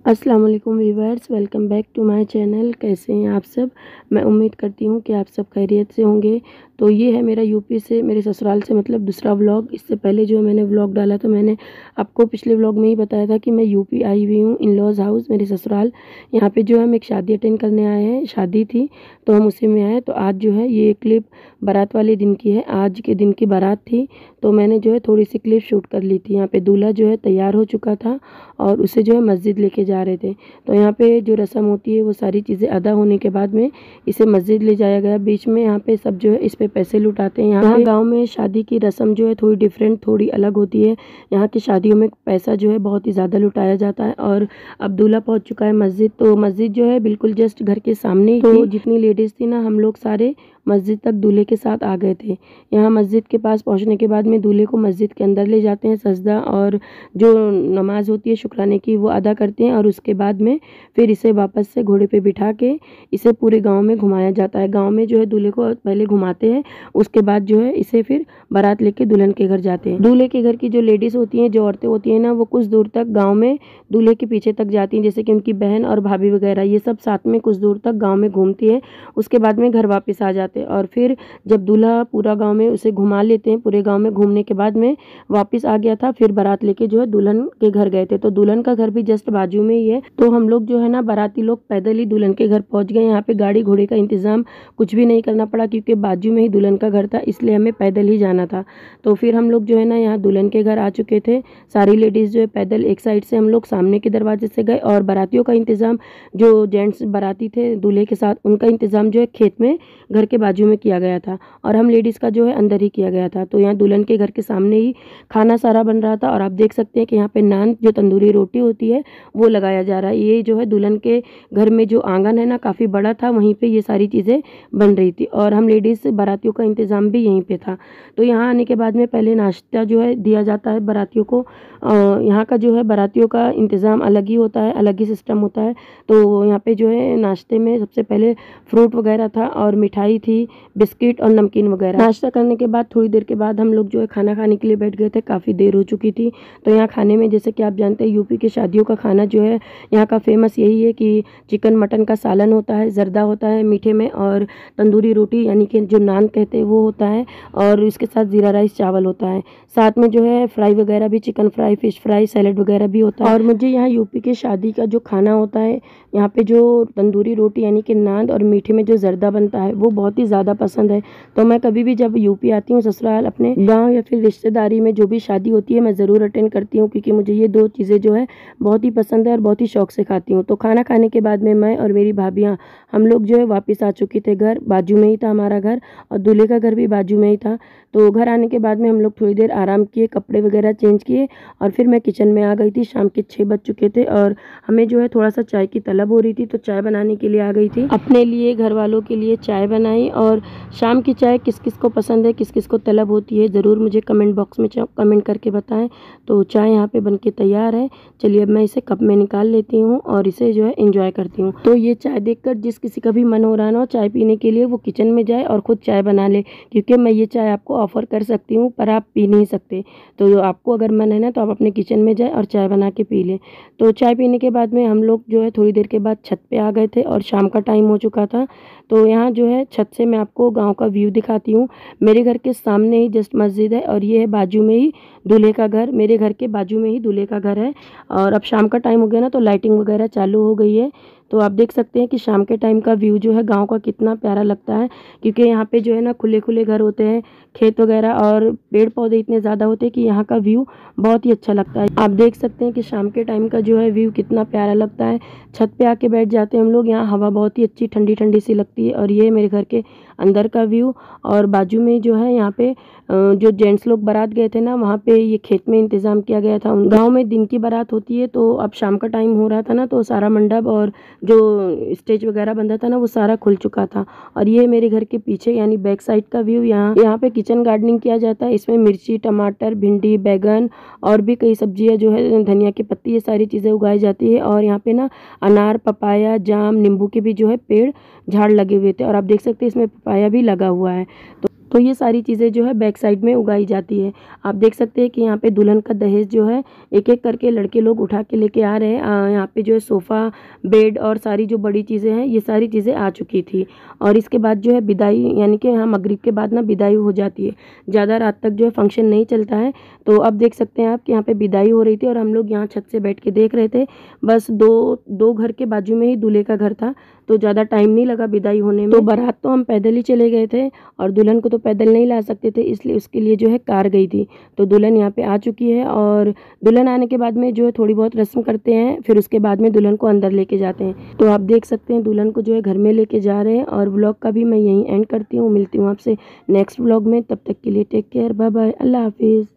अस्सलाम वालेकुम viewers, welcome back to my channel. कैसे हैं आप सब? मैं उम्मीद करती हूँ कि आप सब खैरियत से होंगे। तो ये है मेरा यूपी से, मेरे ससुराल से मतलब दूसरा व्लॉग। इससे पहले जो मैंने व्लॉग डाला था, मैंने आपको पिछले व्लॉग में ही बताया था कि मैं यूपी आई हुई हूँ, इन लॉज हाउस, मेरे ससुराल। यहाँ पे जो है हम एक शादी अटेंड करने आए हैं, शादी थी तो हम उसी में आए। तो आज जो है ये क्लिप बारात वाले दिन की है, आज के दिन की बारात थी। तो मैंने जो है थोड़ी सी क्लिप शूट कर ली थी। यहाँ पे दूल्हा जो है तैयार हो चुका था और उसे जो है मस्जिद लेके जा रहे थे। तो यहाँ पे जो रस्म होती है वो सारी चीज़ें अदा होने के बाद में इसे मस्जिद ले जाया गया। बीच में यहाँ पे सब जो है इस पे पैसे लुटाते हैं। यहाँ गांव में शादी की रस्म जो है थोड़ी डिफरेंट, थोड़ी अलग होती है। यहाँ की शादियों में पैसा जो है बहुत ही ज़्यादा लुटाया जाता है। और अब दूल्हा पहुँच चुका है मस्जिद। तो मस्जिद जो है बिल्कुल जस्ट घर के सामने ही थी। जितनी लेडीज़ थी ना, हम लोग सारे मस्जिद तक दूल्हे के साथ आ गए थे। यहाँ मस्जिद के पास पहुँचने के बाद में दूल्हे को मस्जिद के अंदर ले जाते हैं, सजदा और जो नमाज होती है शुक्राने की वो अदा करते हैं। और उसके बाद में फिर इसे वापस से घोड़े पे बिठा के इसे पूरे गांव में घुमाया जाता है। गांव में जो है दूल्हे को पहले घुमाते हैं, उसके बाद जो है इसे फिर बारात लेके दुल्हन के घर जाते हैं। दूल्हे के घर की जो लेडीज़ होती हैं, जो औरतें होती हैं ना, वो कुछ दूर तक गाँव में दूल्हे के पीछे तक जाती हैं, जैसे कि उनकी बहन और भाभी वगैरह, ये सब साथ में कुछ दूर तक गाँव में घूमती है। उसके बाद में घर वापस आ जाते हैं। और फिर जब दूल्हा पूरा गाँव में उसे घुमा लेते हैं, पूरे गाँव में घूमने के बाद में वापस आ गया था, फिर बारात लेके जो है दुल्हन के घर गए थे। तो दुल्हन का घर भी जस्ट बाजू में ही है। तो हम लोग जो है ना, बाराती लोग पैदल ही दुल्हन के घर पहुंच गए। यहाँ पे गाड़ी घोड़े का इंतजाम कुछ भी नहीं करना पड़ा, क्योंकि बाजू में ही दुल्हन का घर था, इसलिए हमें पैदल ही जाना था। तो फिर हम लोग जो है ना यहाँ दुल्हन के घर आ चुके थे। सारी लेडीज़ जो है पैदल एक साइड से, हम लोग सामने के दरवाजे से गए। और बारातियों का इंतज़ाम, जो जेंट्स बाराती थे दूल्हे के साथ, उनका इंतज़ाम जो है खेत में घर के बाजू में किया गया था, और हम लेडीज़ का जो है अंदर ही किया गया था। तो यहाँ दुल्हन के घर के सामने ही खाना सारा बन रहा था। और आप देख सकते हैं कि यहाँ पे नान, जो तंदूरी रोटी होती है, वो लगाया जा रहा है। ये जो है दुल्हन के घर में जो आंगन है ना, काफ़ी बड़ा था, वहीं पे ये सारी चीज़ें बन रही थी। और हम लेडीज़ बारातियों का इंतज़ाम भी यहीं पे था। तो यहाँ आने के बाद में पहले नाश्ता जो है दिया जाता है बारातियों को। यहाँ का जो है बारातियों का इंतज़ाम अलग ही होता है, अलग ही सिस्टम होता है। तो यहाँ पे जो है नाश्ते में सबसे पहले फ्रूट वगैरह था और मिठाई थी, बिस्किट और नमकीन वगैरह। नाश्ता करने के बाद थोड़ी देर के बाद हम लोग जो है खाना खाने के लिए बैठ गए थे। काफ़ी देर हो चुकी थी। तो यहाँ खाने में, जैसे कि आप जानते हैं, यूपी की शादियों का खाना जो है यहाँ का फेमस यही है कि चिकन मटन का सालन होता है, जर्दा होता है मीठे में, और तंदूरी रोटी यानी कि जो नान कहते हैं वो होता है, और इसके साथ ज़ीरा राइस चावल होता है। साथ में जो है फ्राई वगैरह भी, chicken fry, fish fry, salad वगैरह भी होता है। और मुझे यहाँ यूपी की शादी का जो खाना होता है, यहाँ पे जो तंदूरी रोटी यानी कि नान और मीठे में जो जर्दा बनता है, वो बहुत ही ज़्यादा पसंद है। तो मैं कभी भी जब यूपी आती हूँ ससुराल, अपने गांव या फिर रिश्तेदारी में जो भी शादी होती है, मैं ज़रूर अटेंड करती हूँ, क्योंकि मुझे ये दो चीज़ें जो है बहुत ही पसंद है और बहुत ही शौक से खाती हूँ। तो खाना खाने के बाद में मैं और मेरी भाभियाँ, हम लोग जो है वापस आ चुके थे घर। बाजू में ही था हमारा घर और दूल्हे का घर भी बाजू में ही था। तो घर आने के बाद में हम लोग थोड़ी देर आराम किए, कपड़े वगैरह चेंज किए, और फिर मैं किचन में आ गई थी। शाम के 6 बज चुके थे और हमें जो है थोड़ा सा चाय की तलब हो रही थी, तो चाय बनाने के लिए आ गई थी। अपने लिए, घर वालों के लिए चाय बनाई। और शाम की चाय किस किस को पसंद है, किस किस को तलब होती है, ज़रूर मुझे कमेंट बॉक्स में कमेंट करके बताएं। तो चाय यहाँ पे बनके तैयार है। चलिए अब मैं इसे कप में निकाल लेती हूँ और इसे जो है एंजॉय करती हूँ। तो ये चाय देखकर जिस किसी का भी मन हो रहा ना चाय पीने के लिए, वो किचन में जाए और ख़ुद चाय बना ले, क्योंकि मैं ये चाय आपको ऑफ़र कर सकती हूँ, पर आप पी नहीं सकते। तो आपको अगर मन है ना, तो आप अपने किचन में जाए और चाय बना के पी लें। तो चाय पीने के बाद में हम लोग जो है थोड़ी देर के बाद छत पे आ गए थे, और शाम का टाइम हो चुका था। तो यहाँ जो है छत से मैं आपको गांव का व्यू दिखाती हूँ। मेरे घर के सामने ही जस्ट मस्जिद है, और ये है बाजू में ही दूल्हे का घर। मेरे घर के बाजू में ही दूल्हे का घर है। और अब शाम का टाइम हो गया ना, तो लाइटिंग वगैरह चालू हो गई है। तो आप देख सकते हैं कि शाम के टाइम का व्यू जो है गांव का कितना प्यारा लगता है, क्योंकि यहाँ पे जो है ना खुले खुले घर होते हैं, खेत वगैरह और पेड़ पौधे इतने ज़्यादा होते हैं कि यहाँ का व्यू बहुत ही अच्छा लगता है। आप देख सकते हैं कि शाम के टाइम का जो है व्यू कितना प्यारा लगता है। छत पे आके बैठ जाते हैं हम लोग, यहाँ हवा बहुत ही अच्छी ठंडी ठंडी सी लगती है। और ये मेरे घर के अंदर का व्यू। और बाजू में जो है यहाँ पे जो जेंट्स लोग बारात गए थे ना, वहाँ पे ये खेत में इंतज़ाम किया गया था। गांव में दिन की बारात होती है, तो अब शाम का टाइम हो रहा था ना, तो सारा मंडप और जो स्टेज वगैरह बंधा था ना, वो सारा खुल चुका था। और ये मेरे घर के पीछे यानी बैक साइड का व्यू। यहाँ पे किचन गार्डनिंग किया जाता है। इसमें मिर्ची, टमाटर, भिंडी, बैगन और भी कई सब्जियाँ जो है, धनिया की पत्ती, ये सारी चीज़ें उगाई जाती है। और यहाँ पे ना अनार, पपाया, जाम, नींबू के भी जो है पेड़ झाड़ लगे हुए थे। और आप देख सकते हैं इसमें पपाया भी लगा हुआ है। तो तो ये सारी चीज़ें जो है बैक साइड में उगाई जाती है। आप देख सकते हैं कि यहाँ पे दुल्हन का दहेज जो है एक एक करके लड़के लोग उठा के लेके आ रहे हैं। यहाँ पे जो है सोफ़ा, बेड और सारी जो बड़ी चीज़ें हैं ये सारी चीज़ें आ चुकी थी। और इसके बाद जो है विदाई, यानी कि यहाँ मगरिब के बाद ना विदाई हो जाती है। ज़्यादा रात तक जो है फंक्शन नहीं चलता है। तो अब देख सकते हैं आप कि यहाँ पे विदाई हो रही थी और हम लोग यहाँ छत से बैठ के देख रहे थे। बस दो घर के बाजू में ही दूल्हे का घर था, तो ज़्यादा टाइम नहीं लगा विदाई होने में। तो बारात तो हम पैदल ही चले गए थे और दुल्हन को तो पैदल नहीं ला सकते थे, इसलिए उसके लिए जो है कार गई थी। तो दुल्हन यहाँ पे आ चुकी है और दुल्हन आने के बाद में जो है थोड़ी बहुत रस्म करते हैं, फिर उसके बाद में दुल्हन को अंदर लेके जाते हैं। तो आप देख सकते हैं दुल्हन को जो है घर में लेके जा रहे हैं। और व्लॉग का भी मैं यहीं एंड करती हूँ। मिलती हूँ आपसे नेक्स्ट व्लॉग में, तब तक के लिए टेक केयर, बाय बाय, अल्लाह हाफिज़।